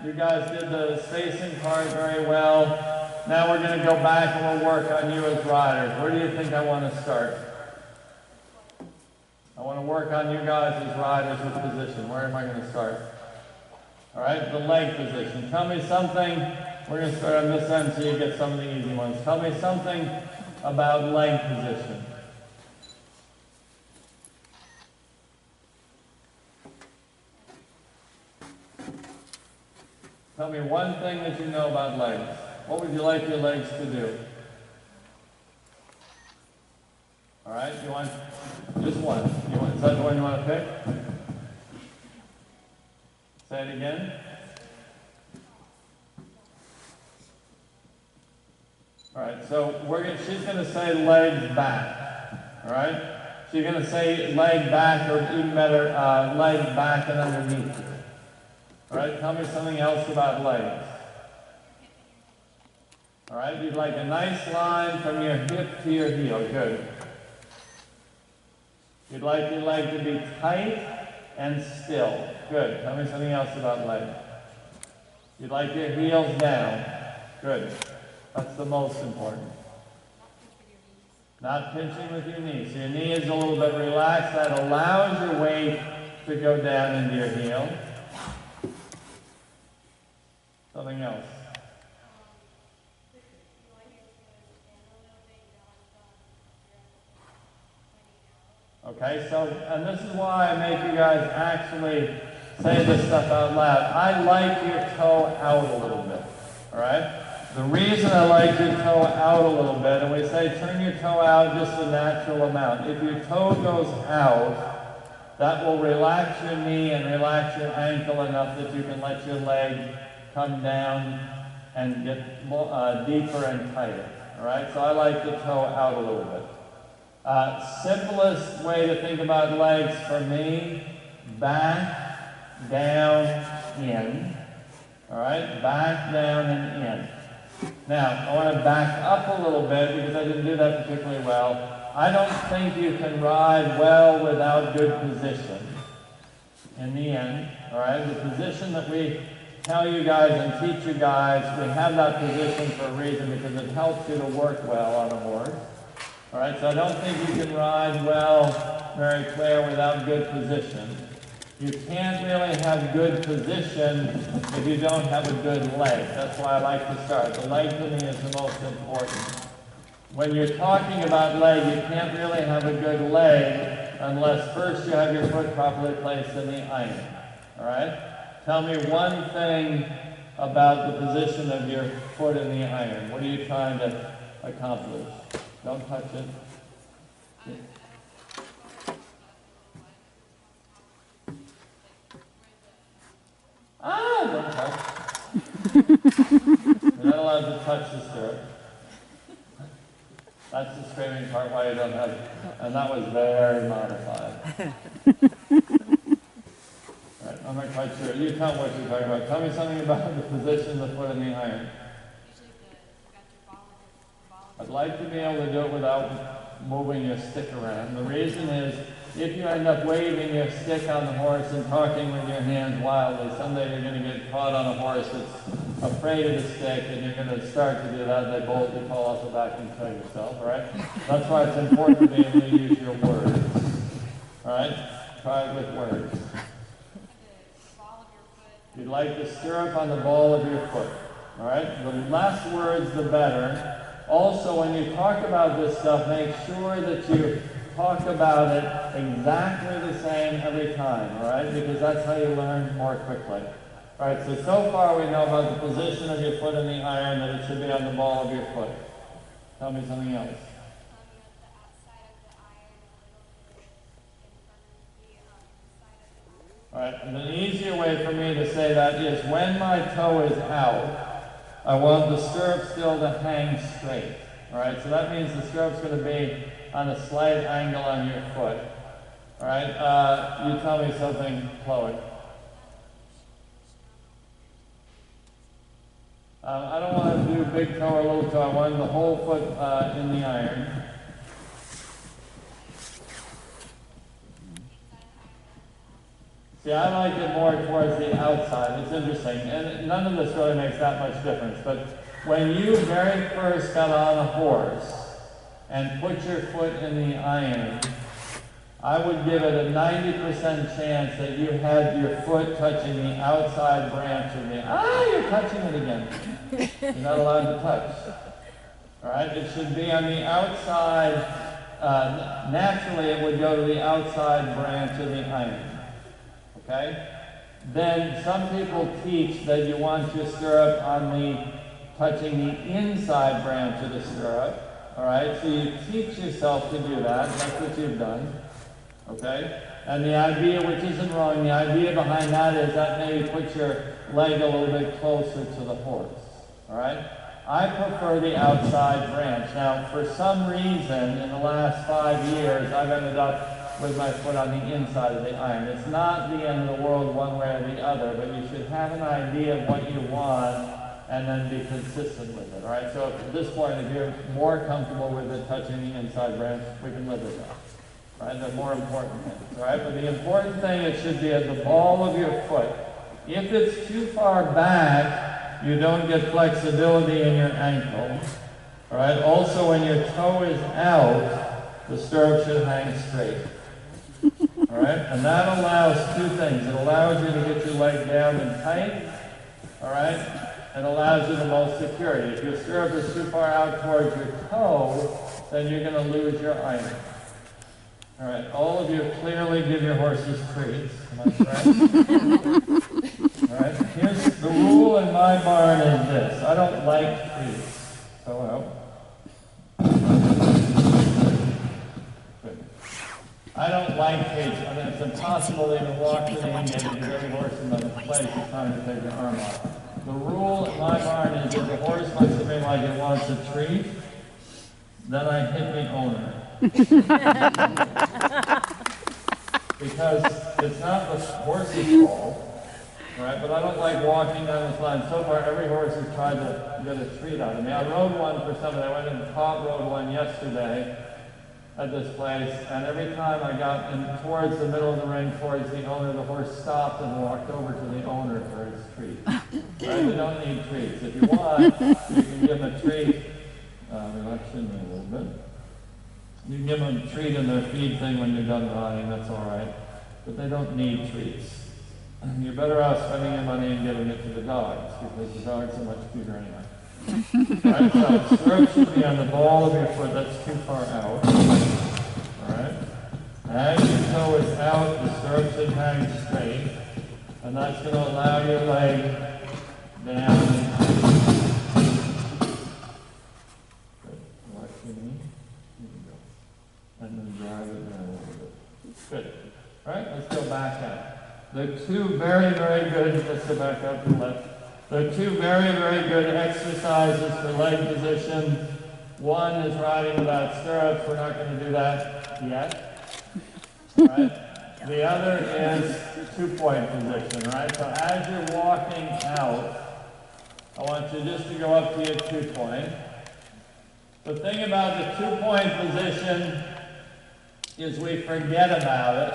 You guys did the spacing part very well. Now we're going to go back and we'll work on you as riders. Where do you think I want to start? I want to work on you guys as riders with position. Where am I going to start? All right, the leg position. Tell me something. We're going to start on this end so you get some of the easy ones. Tell me something about leg position. Tell me one thing that you know about legs. What would you like your legs to do? All right, you want just one. Is that the one you want to pick? Say it again. All right, so she's going to say legs back. All right, she's going to say leg back, or even better, leg back and underneath you. All right, tell me something else about legs. All right, you'd like a nice line from your hip to your heel. Good. You'd like your leg to be tight and still. Good. Tell me something else about legs. You'd like your heels down. Good. That's the most important. Not pinching with your knees. So your knee is a little bit relaxed. That allows your weight to go down into your heel. Something else. Okay, so, and this is why I make you guys actually say this stuff out loud. I like your toe out a little bit, all right? The reason I like your toe out a little bit, and we say turn your toe out just a natural amount. If your toe goes out, that will relax your knee and relax your ankle enough that you can let your leg come down and get more, deeper and tighter, all right? So I like the toe out a little bit. Simplest way to think about legs for me, back, down, in. All right, back, down, and in. Now, I want to back up a little bit because I didn't do that particularly well. I don't think you can ride well without good position in the end. All right, the position that we tell you guys and teach you guys, we have that position for a reason because it helps you to work well on a horse. All right, so I don't think you can ride well, Mary Claire, without good position. You can't really have good position if you don't have a good leg. That's why I like to start. The leg to me is the most important. When you're talking about leg, you can't really have a good leg unless first you have your foot properly placed in the iron. All right? Tell me one thing about the position of your foot in the iron. What are you trying to accomplish? Don't touch it. Don't touch. You're not allowed to touch the stirrup. That's the screaming part why you don't have it. And that was very modified. All right, I'm not quite sure. You tell me what you're talking about. Tell me something about the position of the foot in the iron. I'd like to be able to do it without moving your stick around. The reason is, if you end up waving your stick on the horse and talking with your hands wildly, someday you're going to get caught on a horse that's afraid of the stick, and you're going to start to do that, they boldly fall off the back and kill yourself, all right? That's why it's important to be able to use your words. All right? Try it with words. You'd like the stirrup on the ball of your foot. All right? The less words, the better. Also, when you talk about this stuff, make sure that you talk about it exactly the same every time, all right? Because that's how you learn more quickly. All right, so far we know about the position of your foot in the iron, that it should be on the ball of your foot. Tell me something else. All right, and an easier way for me to say that is when my toe is out, I want the stirrup still to hang straight. All right, so that means the stirrup's going to be on a slight angle on your foot. All right, you tell me something, Chloe. I don't want to do big toe or little toe. I want the whole foot in the iron. See, I like it more towards the outside. It's interesting. And none of this really makes that much difference. But when you very first got on a horse and put your foot in the iron, I would give it a 90% chance that you had your foot touching the outside branch of the you're touching it again. You're not allowed to touch. All right? It should be on the outside. Naturally, it would go to the outside branch of the iron. Okay? Then some people teach that you want your stirrup touching the inside branch of the stirrup. All right? So you teach yourself to do that. That's what you've done. Okay? And the idea, which isn't wrong, the idea behind that is that maybe put your leg a little bit closer to the horse. All right? I prefer the outside branch. Now, for some reason, in the last 5 years, I've ended up with my foot on the inside of the iron. It's not the end of the world one way or the other, but you should have an idea of what you want and then be consistent with it. All right? So at this point, if you're more comfortable with it touching the inside branch, we can live with that. Right? The more important things, right? But the important thing, it should be at the ball of your foot. If it's too far back, you don't get flexibility in your ankle. All right? Also, when your toe is out, the stirrup should hang straight. All right? And that allows two things. It allows you to get your leg down and tight. All right? It allows you the most security. If your stirrup is too far out towards your toe, then you're going to lose your iron. All right, all of you clearly give your horses treats. Am I correct? All right, here's the rule in my barn is this. I don't like treats. So good. I don't like treats. I mean, it's impossible to even walk to the end and get every horse in the place is trying to take your arm off. The rule in my barn is if the horse looks at me like it wants a treat, then I hit the owner. Because it's not the horse's fault, right? But I don't like walking down this line. So far, every horse has tried to get a treat out of me. I rode one for somebody. I went and rode one yesterday at this place, and every time I got in towards the middle of the ring, towards the owner, the horse stopped and walked over to the owner for his treat. Right? You don't need treats. If you want, you can give them a treat. Relaxing a little bit. You can give them a treat in their feed thing when you're done riding, that's all right. But they don't need treats. You're better off spending your money and giving it to the dogs, because the dogs are much cuter anyway. All right, so stirrup should be on the ball of your foot, that's too far out. All right? As your toe is out, the stirrup should hang straight, and that's going to allow your leg down. And then drive it down a little bit. Good. All right, let's go back out. There are two very, very good, let's go back up to the left. There are two very, very good exercises for leg position. One is riding without stirrups. We're not going to do that yet. All right? The other is two-point position. All right? So as you're walking out, I want you just to go up to your two-point. The thing about the two-point position is we forget about it.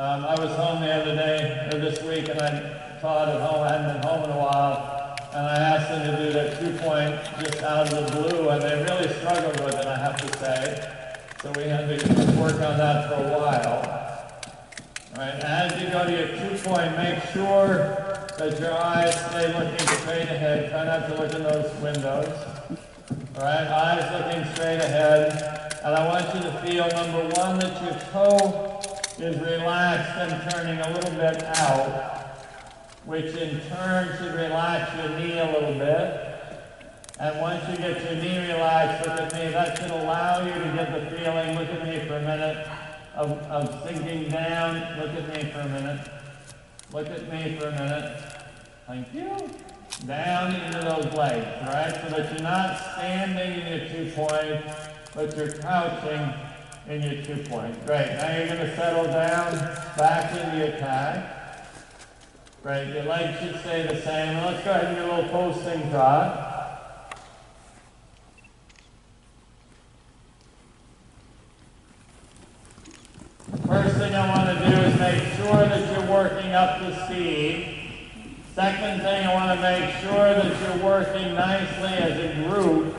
I was home the other day, or this week, and I taught at home. I hadn't been home in a while, and I asked them to do that two-point just out of the blue, and they really struggled with it, I have to say. So we had to work on that for a while. All right, as you go to your two-point, make sure that your eyes stay looking straight ahead. Try not to look in those windows. All right, eyes looking straight ahead. And I want you to feel, number one, that your toe is relaxed and turning a little bit out, which in turn should relax your knee a little bit. And once you get your knee relaxed, look at me, that should allow you to get the feeling, look at me for a minute, of sinking down. Look at me for a minute. Look at me for a minute. Thank you. Down into those legs, all right? So that you're not standing in your two-point, but you're crouching in your two-point. Great. Now you're going to settle down, back into your attack. Great. Your legs should stay the same. And let's go ahead and do a little posting trot. First thing I want to do is make sure that working up to speed. Second thing, I want to make sure that you're working nicely as a group.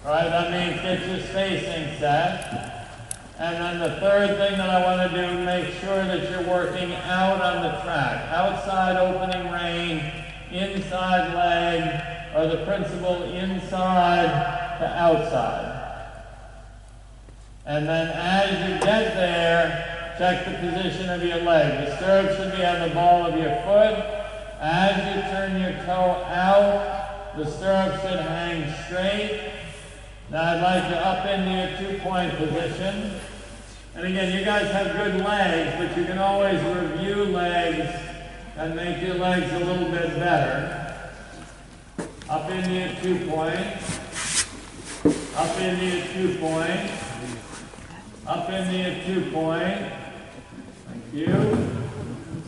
All right, that means get your spacing set. And then the third thing that I want to do, make sure that you're working out on the track. Outside opening rein, inside leg, or the principle inside to outside. And then as you get there, check the position of your leg. The stirrup should be on the ball of your foot. As you turn your toe out, the stirrup should hang straight. Now I'd like you up into your 2-point position. And again, you guys have good legs, but you can always review legs and make your legs a little bit better. Up into your 2-point. Up into your 2-point. Up into your 2-point. Thank you.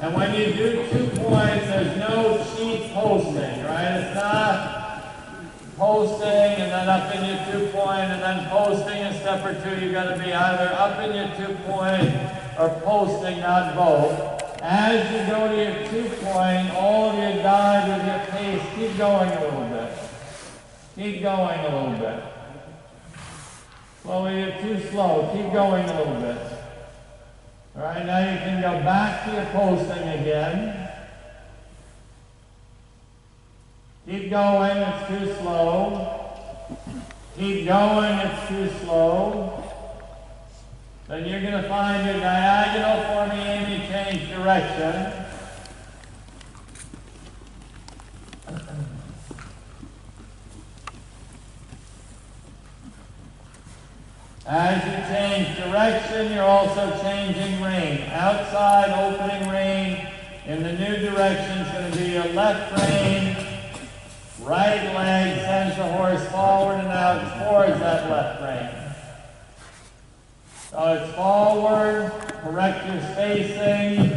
And when you do 2 points, there's no cheat posting, right? It's not posting and then up in your 2-point and then posting a step or two. You've got to be either up in your 2-point or posting, not both. As you go to your 2-point, all of your dive with your pace, keep going a little bit. Keep going a little bit. Well, you're too slow. Keep going a little bit. All right, now you can go back to your posting again. Keep going, it's too slow. Keep going, it's too slow. Then you're going to find your diagonal for me and you change direction. As you change direction, you're also changing rein. Outside opening rein in the new direction is going to be your left rein. Right leg sends the horse forward and out towards that left rein. So it's forward, correct your spacing,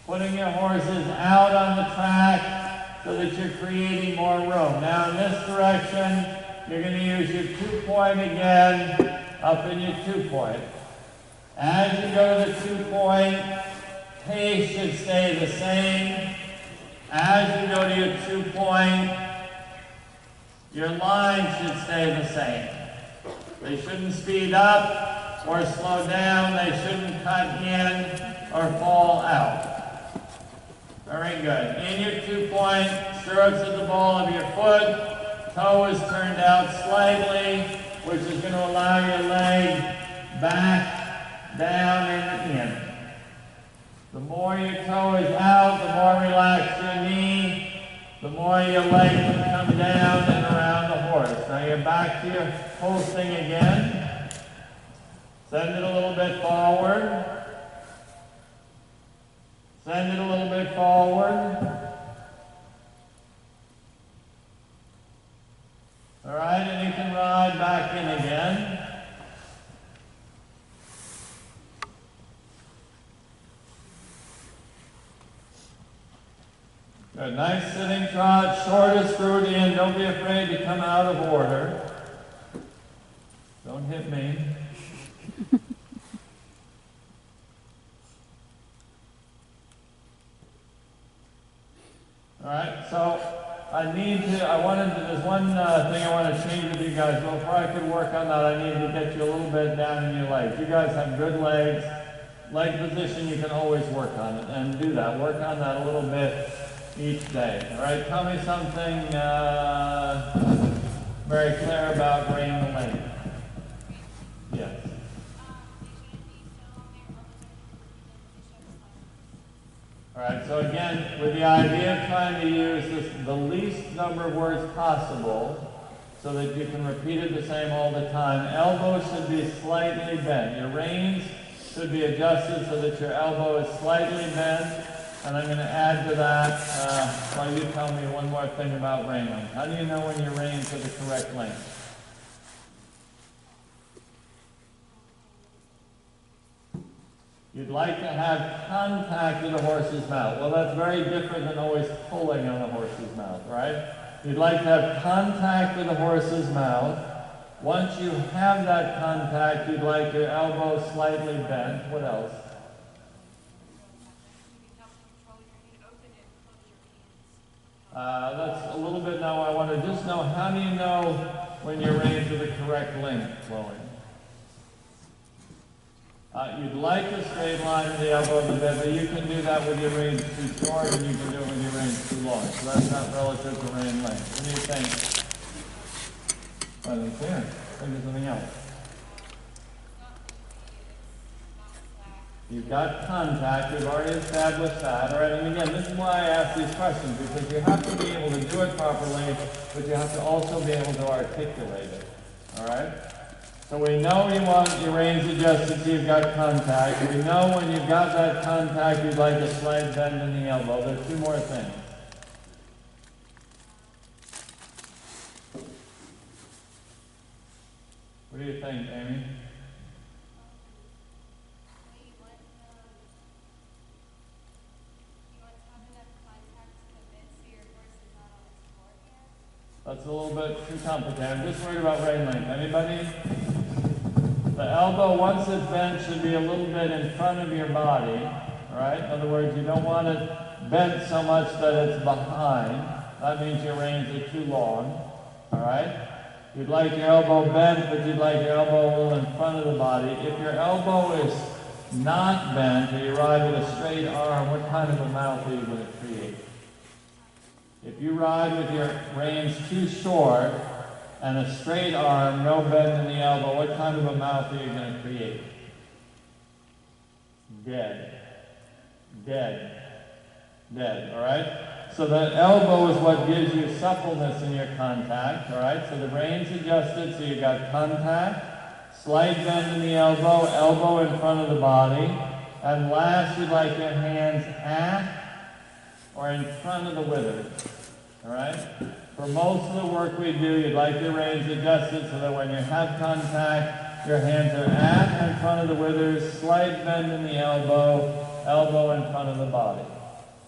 putting your horses out on the track so that you're creating more room. Now in this direction, you're going to use your 2-point again, up in your 2-point. As you go to the 2-point, pace should stay the same. As you go to your 2-point, your line should stay the same. They shouldn't speed up or slow down. They shouldn't cut in or fall out. Very good. In your 2-point, stirrups at the ball of your foot. Toe is turned out slightly, which is going to allow your leg back, down, and in. The more your toe is out, the more relaxed your knee, the more your leg can come down and around the horse. Now you're back to your posting again. Send it a little bit forward. Send it a little bit forward. All right, and you can ride back in again. Good, nice sitting trot, shortest through the end. Don't be afraid to come out of order. Don't hit me. All right, so there's one thing I want to change with you guys. Well, before I could work on that, I need to get you a little bit down in your legs. You guys have good legs. Leg position, you can always work on it and do that. Work on that a little bit each day. All right, tell me something very clear about rein and length. Yes. All right, so again, with the idea of trying to use the least number of words possible so that you can repeat it the same all the time, elbows should be slightly bent. Your reins should be adjusted so that your elbow is slightly bent. And I'm going to add to that, while you tell me one more thing about rein length. How do you know when your reins are the correct length? You'd like to have contact with the horse's mouth. Well, that's very different than always pulling on the horse's mouth, right? You'd like to have contact with the horse's mouth. Once you have that contact, you'd like your elbow slightly bent. What else? That's a little bit now. I want to just know, how do you know when your reins are the correct length flowing? You'd like a straight line in the elbow of the bed, but you can do that with your reins too short, and you can do it with your reins too long. So that's not relative to rein length. What do you think? Well, it's clear. Think of something else. You've got contact. We've already established that. All right, and again, this is why I ask these questions, because you have to be able to do it properly, but you have to also be able to articulate it. All right? So we know you want your reins adjusted so you've got contact. We know when you've got that contact, you'd like a slight bend in the elbow. There's two more things. What do you think, Amy? That's a little bit too complicated. I'm just worried about rein length. Anybody? The elbow, once it's bent, should be a little bit in front of your body. All right? In other words, you don't want it bent so much that it's behind. That means your reins are too long. All right? You'd like your elbow bent, but you'd like your elbow a little in front of the body. If your elbow is not bent, or you ride with a straight arm, what kind of a mouth are you going to create? If you ride with your reins too short and a straight arm, no bend in the elbow, what kind of a mouth are you going to create? Dead. Dead. Dead, all right? So the elbow is what gives you suppleness in your contact, all right? So the reins adjusted, so you've got contact, slight bend in the elbow, elbow in front of the body, and last you'd like your hands at or in front of the withers. All right? For most of the work we do, you'd like your reins adjusted so that when you have contact, your hands are at and in front of the withers, slight bend in the elbow, elbow in front of the body.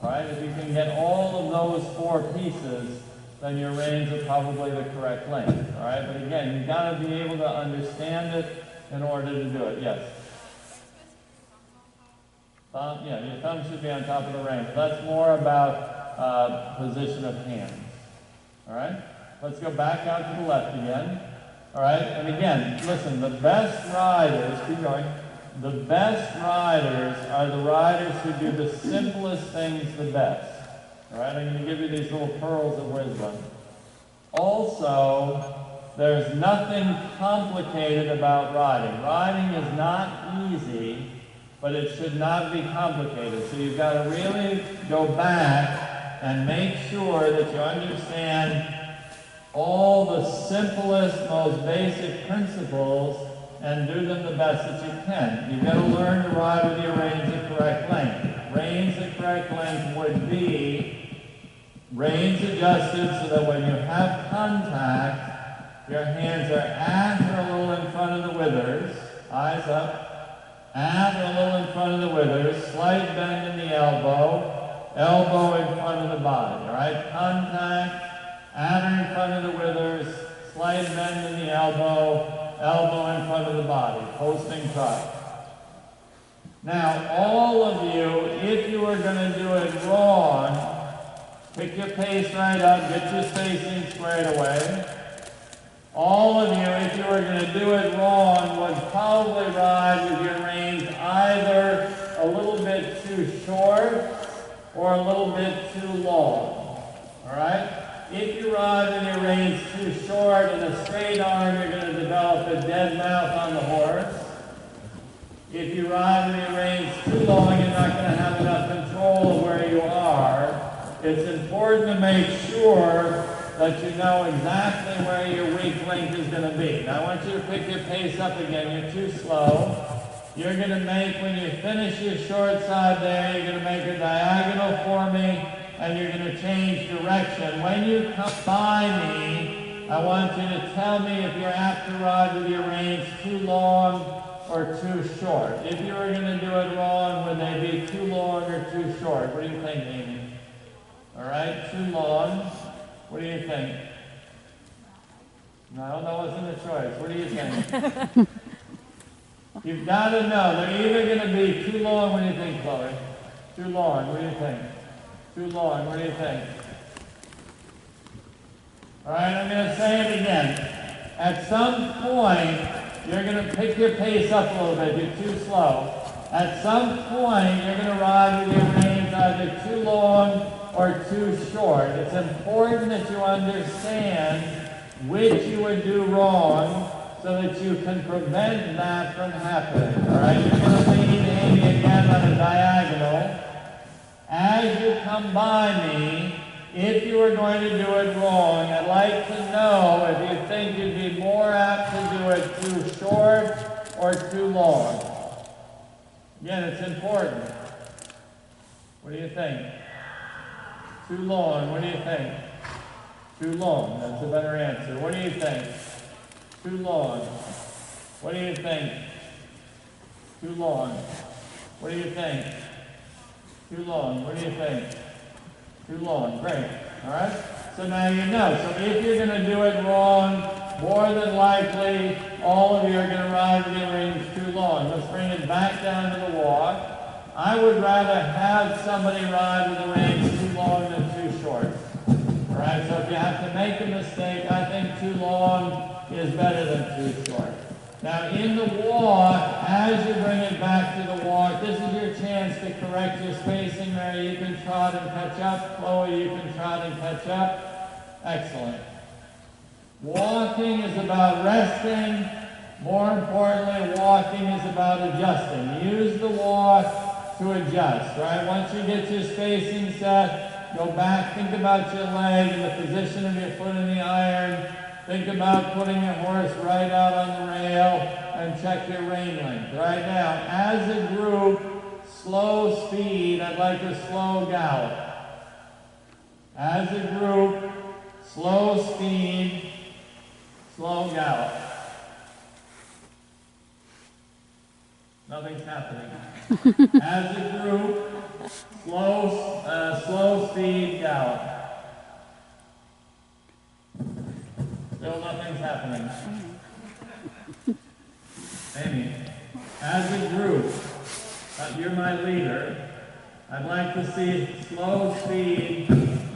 All right? If you can get all of those four pieces, then your reins are probably the correct length. All right? But again, you've got to be able to understand it in order to do it. Yes? Yeah, your thumb should be on top of the rein. That's more about position of hands. All right? Let's go back out to the left again. All right? And again, listen, the best riders, keep going, the best riders are the riders who do the simplest things the best. All right? I'm going to give you these little pearls of wisdom. Also, there's nothing complicated about riding. Riding is not easy, but it should not be complicated. So you've got to really go back and make sure that you understand all the simplest, most basic principles and do them the best that you can. You've got to learn to ride with your reins the correct length. Reins the correct length would be reins adjusted so that when you have contact, your hands are at or a little in front of the withers, eyes up, at or a little in front of the withers, slight bend in the elbow, elbow in front of the body, all right? Contact, at or in front of the withers, slight bend in the elbow, elbow in front of the body, posting trot. Now, all of you, if you are going to do it wrong, pick your pace right up, get your spacing squared away. All of you, if you are going to do it wrong, would probably ride with your reins either a little bit too short or a little bit too long. All right? If you ride with your reins too short and a straight arm, you're going to develop a dead mouth on the horse. If you ride with your reins too long, you're not going to have enough control of where you are. It's important to make sure that you know exactly where your weak link is going to be. Now, I want you to pick your pace up again. You're too slow. You're going to make, when you finish your short side there, you're going to make a diagonal for me, and you're going to change direction. When you come by me, I want you to tell me if you're apt to ride with your reins too long or too short. If you were going to do it wrong, would they be too long or too short? What do you think, Amy? All right, too long. What do you think? No, that wasn't a choice. What do you think? You've got to know. They're either going to be too long. What do you think, Chloe? Too long. What do you think? Too long. What do you think? All right, I'm going to say it again. At some point, you're going to pick your pace up a little bit. You're too slow. At some point, you're going to ride with your reins either too long or too short. It's important that you understand which you would do wrong so that you can prevent that from happening. All right, you're going to lead Amy again on a diagonal. As you come by me, if you are going to do it wrong, I'd like to know if you think you'd be more apt to do it too short or too long. Again, it's important. What do you think? Too long. What do you think? Too long. That's a better answer. What do you think? Too long. What do you think? Too long. What do you think? Too long. What do you think? Too long. Great. All right? So now you know. So if you're going to do it wrong, more than likely, all of you are going to ride with your reins too long. Let's bring it back down to the walk. I would rather have somebody ride with the reins too long than too short. All right? So if you have to make a mistake, I think too long is better than too short. Now in the walk, as you bring it back to the walk, this is your chance to correct your spacing. Mary, you can trot and catch up. Chloe, you can trot and catch up. Excellent. Walking is about resting. More importantly, walking is about adjusting. Use the walk to adjust, right? Once you get your spacing set, go back, think about your leg and the position of your foot in the iron. Think about putting your horse right out on the rail and check your rein length. Right now, as a group, slow speed, I'd like a slow gallop. As a group, slow speed, slow gallop. Nothing's happening. As a group, slow speed gallop. Still nothing's happening. Amy, as a group, you're my leader. I'd like to see slow speed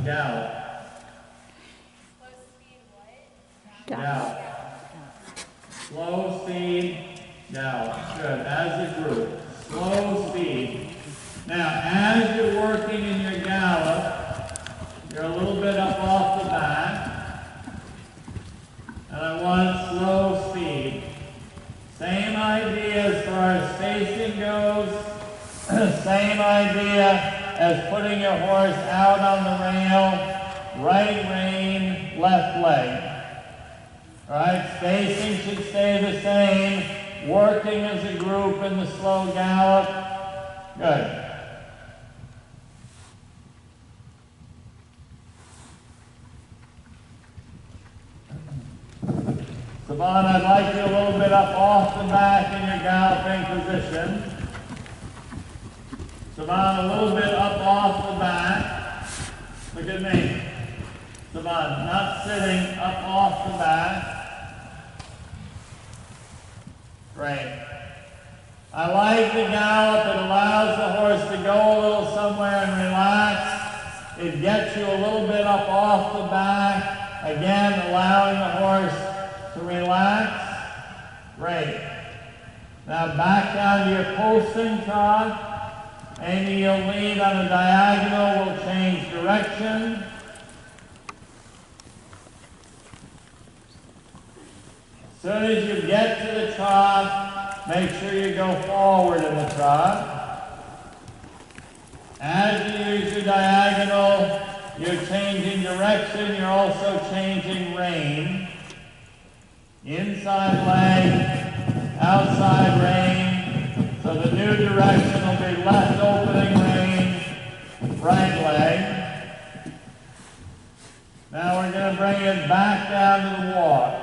gallop. Slow speed what? Gallop. Slow speed gallop. Good. As a group. Slow speed. Now, as you're working in your gallop, you're a little bit up off the back. And I want slow speed. Same idea as far as spacing goes. Same idea as putting your horse out on the rail. Right rein, left leg. All right, spacing should stay the same. Working as a group in the slow gallop. Good. Savannah, I'd like you a little bit up off the back in your galloping position. Savannah, a little bit up off the back. Look at me. Savannah, not sitting, up off the back. Great. I like the gallop. It allows the horse to go a little somewhere and relax. It gets you a little bit up off the back. Again, allowing the horse to relax. Great. Now back down to your posting trot. Amy, you'll lead on a diagonal. We'll change direction. As soon as you get to the trot, make sure you go forward in the trot. As you use your diagonal, you're changing direction. You're also changing rein. Inside leg, outside rein. So the new direction will be left opening rein, right leg. Now we're going to bring it back down to the walk.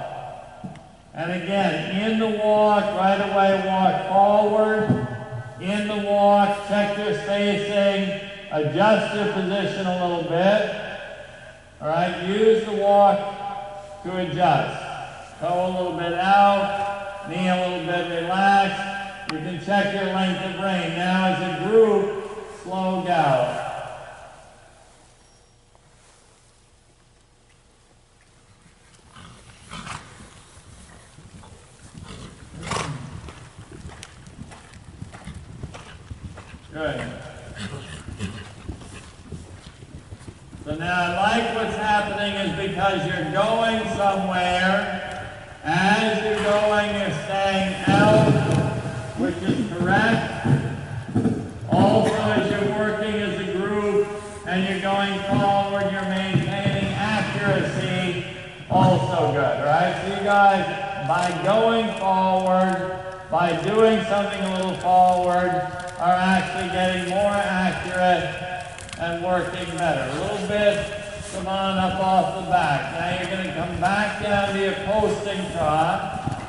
And again, in the walk, right away walk forward. In the walk, check your spacing, adjust your position a little bit. All right, use the walk to adjust. Toe a little bit out, knee a little bit relaxed. You can check your length of rein. Now as a group, slow gallop. Good. So now I like what's happening is because you're going somewhere. As you're going, you're staying out, which is correct. Also, as you're working as a group and you're going forward, you're maintaining accuracy. Also good, right? So you guys, by going forward, by doing something a little forward, are actually getting more accurate and working better. A little bit, come on up off the back. Now you're going to come back down to your posting trot.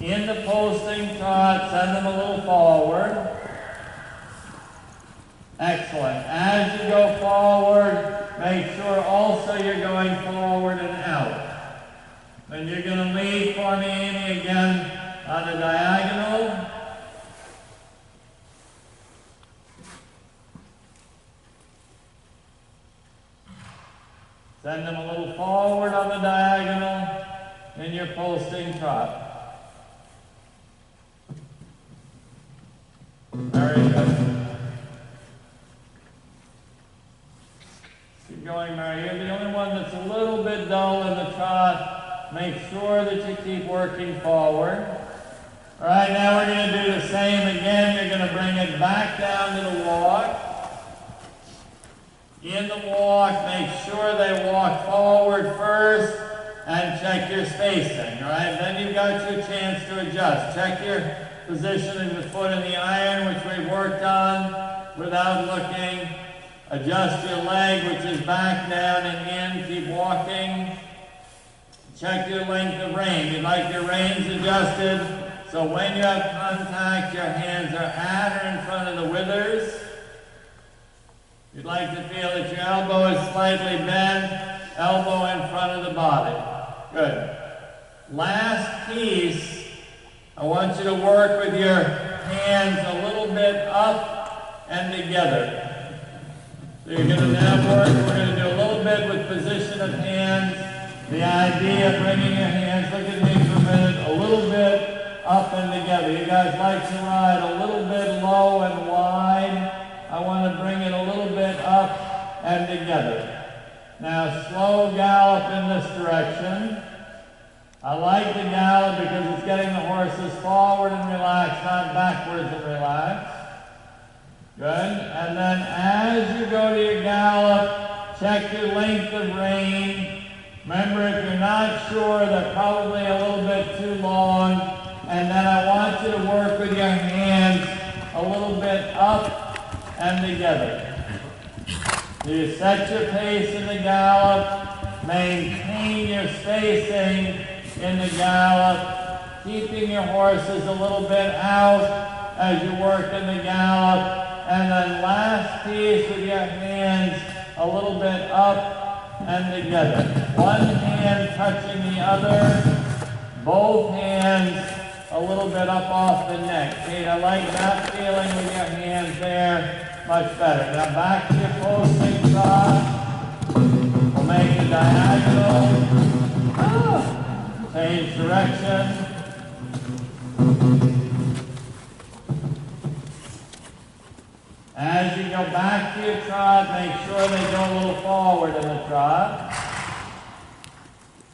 In the posting trot, send them a little forward. Excellent. As you go forward, make sure also you're going forward and out. Then you're going to lead for me, Amy, again on the diagonal. Send them a little forward on the diagonal in your posting trot. Very good. Keep going, Mary. You're the only one that's a little bit dull in the trot. Make sure that you keep working forward. All right, now we're going to do the same again. You're going to bring it back down to the walk. In the walk, make sure they walk forward first and check your spacing, all right? Then you've got your chance to adjust. Check your position of the foot in the iron, which we've worked on without looking. Adjust your leg, which is back, down, and in. Keep walking. Check your length of rein. You'd like your reins adjusted, so when you have contact, your hands are at or in front of the withers. You'd like to feel that your elbow is slightly bent, elbow in front of the body. Good. Last piece, I want you to work with your hands a little bit up and together. So you're going to now work, we're going to do a little bit with position of hands. The idea of bringing your hands, look at me for a minute, a little bit up and together. You guys like to ride a little bit low and wide. I want to bring it a little bit up and together. Now slow gallop in this direction. I like the gallop because it's getting the horses forward and relaxed, not backwards and relaxed. Good. And then as you go to your gallop, check your length of rein. Remember, if you're not sure, they're probably a little bit too long. And then I want you to work with your hands a little bit up and together. So you set your pace in the gallop, maintain your spacing in the gallop, keeping your horses a little bit out as you work in the gallop, and then last piece with your hands a little bit up and together. One hand touching the other, both hands a little bit up off the neck. See, I like that feeling with your hands there. Much better. Now back to your posting trot. We'll make a diagonal. Change direction. As you go back to your trot, make sure they go a little forward in the trot.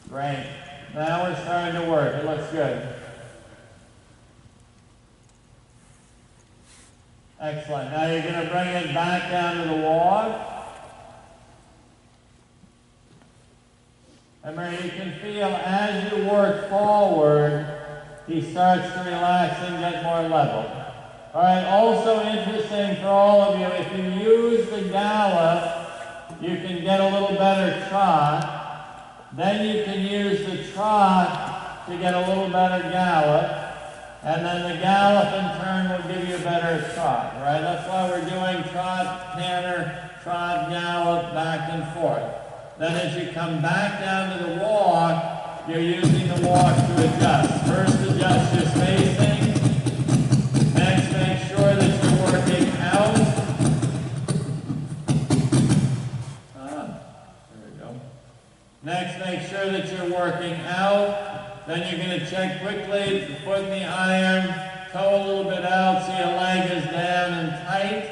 Great. Now we're starting to work. It looks good. Excellent. Now you're going to bring it back down to the walk. And Mary, you can feel as you work forward, he starts to relax and get more level. All right, also interesting for all of you, if you use the gallop, you can get a little better trot. Then you can use the trot to get a little better gallop. And then the gallop in turn will give you a better trot, right? That's why we're doing trot, canter, trot, gallop, back and forth. Then as you come back down to the walk, you're using the walk to adjust. First adjust your spacing. Next make sure that you're working out. There we go. Next make sure that you're working out. Then you're going to check quickly the foot in the iron, toe a little bit out so your leg is down and tight.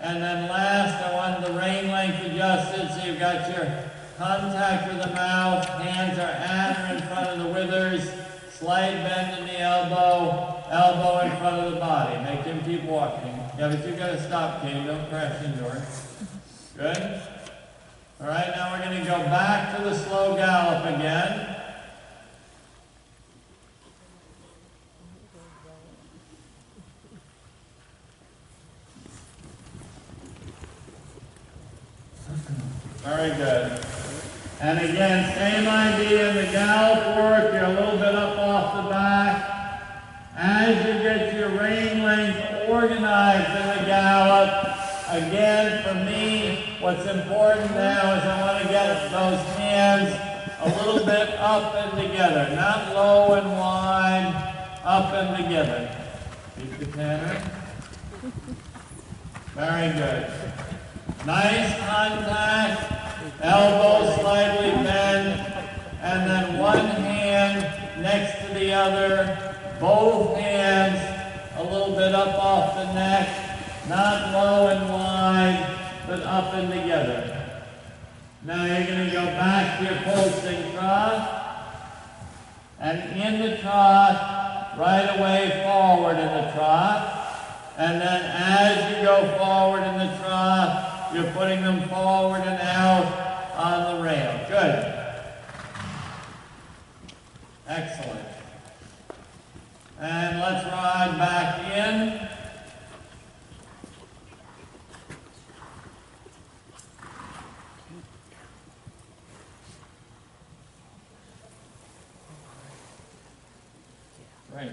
And then last, I want the rein length adjusted so you've got your contact with the mouth, hands are at or in front of the withers, slight bend in the elbow, elbow in front of the body. Make him keep walking. Yeah, but you've got to stop, Kane. Don't crash into her. Good? All right, now we're going to go back to the slow gallop again. Very good. And again, same idea in the gallop work. You're a little bit up off the back. As you get your rein length organized in the gallop, again, for me, what's important now is I want to get those hands a little bit up and together. Not low and wide, up and together. Keep the canter. Very good. Nice contact, elbow slightly bent, and then one hand next to the other, both hands a little bit up off the neck, not low and wide, but up and together. Now you're going to go back to your pulsing trot, and in the trot, right away forward in the trot, and then as you go forward in the trot, you're putting them forward and out on the rail. Good. Excellent. And let's ride back in. Great.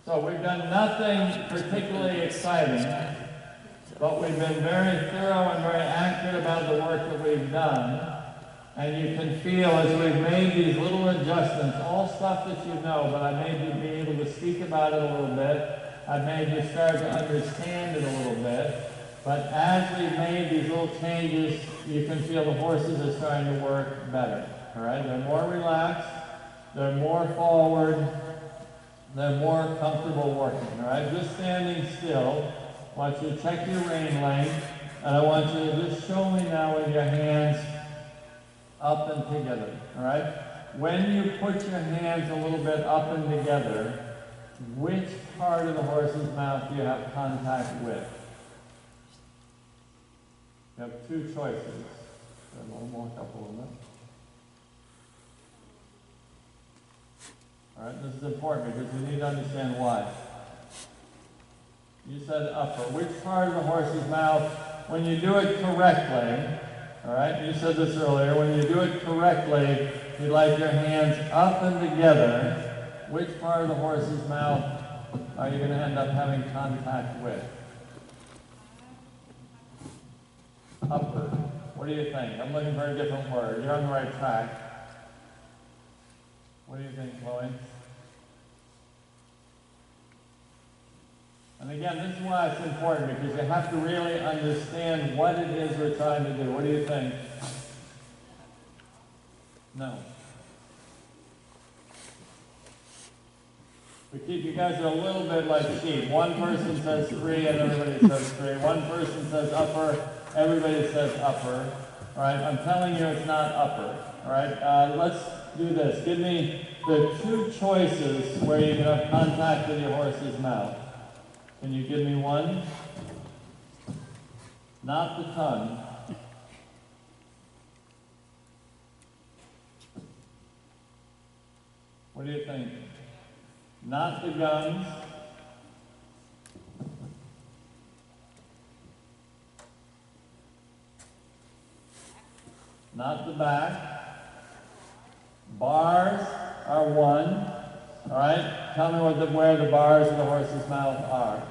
So we've done nothing particularly exciting, but we've been very thorough and very accurate about the work that we've done. And you can feel as we've made these little adjustments, all stuff that you know, but I made you be able to speak about it a little bit. I made you start to understand it a little bit. But as we've made these little changes, you can feel the horses are starting to work better. All right? They're more relaxed. They're more forward. They're more comfortable working. All right? Just standing still. I want you to check your rein length, and I want you to just show me now with your hands up and together, all right? When you put your hands a little bit up and together, which part of the horse's mouth do you have contact with? You have two choices. One more couple of them. All right, this is important because you need to understand why. You said upper. Which part of the horse's mouth, when you do it correctly, all right, you said this earlier, when you do it correctly, you like your hands up and together. Which part of the horse's mouth are you going to end up having contact with? Upper. What do you think? I'm looking for a different word. You're on the right track. What do you think, Chloe? And again, this is why it's important, because you have to really understand what it is we're trying to do. What do you think? No. We keep, you guys are a little bit like sheep. One person says 3 and everybody says 3. One person says upper, everybody says upper. All right, I'm telling you it's not upper. All right, let's do this. Give me the 2 choices where you can have contact with your horse's mouth. Can you give me one? Not the tongue. What do you think? Not the gums. Not the back. Bars are 1. All right? Tell me where the bars of the horse's mouth are.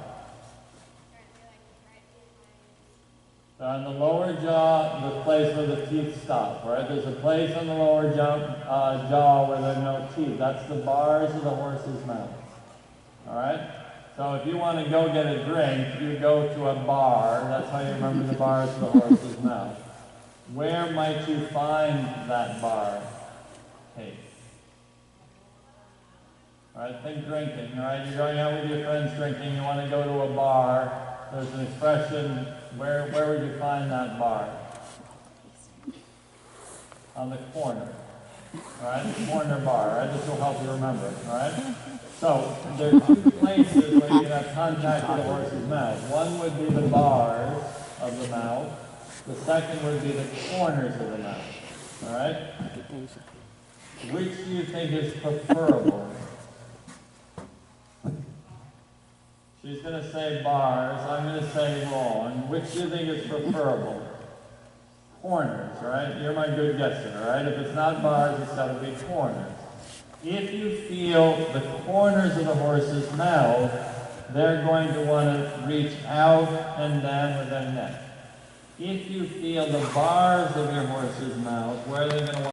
They're on the lower jaw, the place where the teeth stop, right? There's a place on the lower jaw where there are no teeth. That's the bars of the horse's mouth. All right? So if you want to go get a drink, you go to a bar. That's how you remember the bars of the horse's mouth. Where might you find that bar? Hey. All right, think drinking. All right, you're going out with your friends drinking. You want to go to a bar. There's an expression. Where would you find that bar? On the corner. All right, corner bar. All right, this will help you remember. All right. So there are two places where you can have contact with the horse's mouth. One would be the bars of the mouth. The second would be the corners of the mouth. All right. Which do you think is preferable? She's going to say bars. I'm going to say wrong. Which do you think is preferable? Corners, right? You're my good guesser, all right? If it's not bars, it's got to be corners. If you feel the corners of the horse's mouth, they're going to want to reach out and down with their neck. If you feel the bars of your horse's mouth, where are they going to want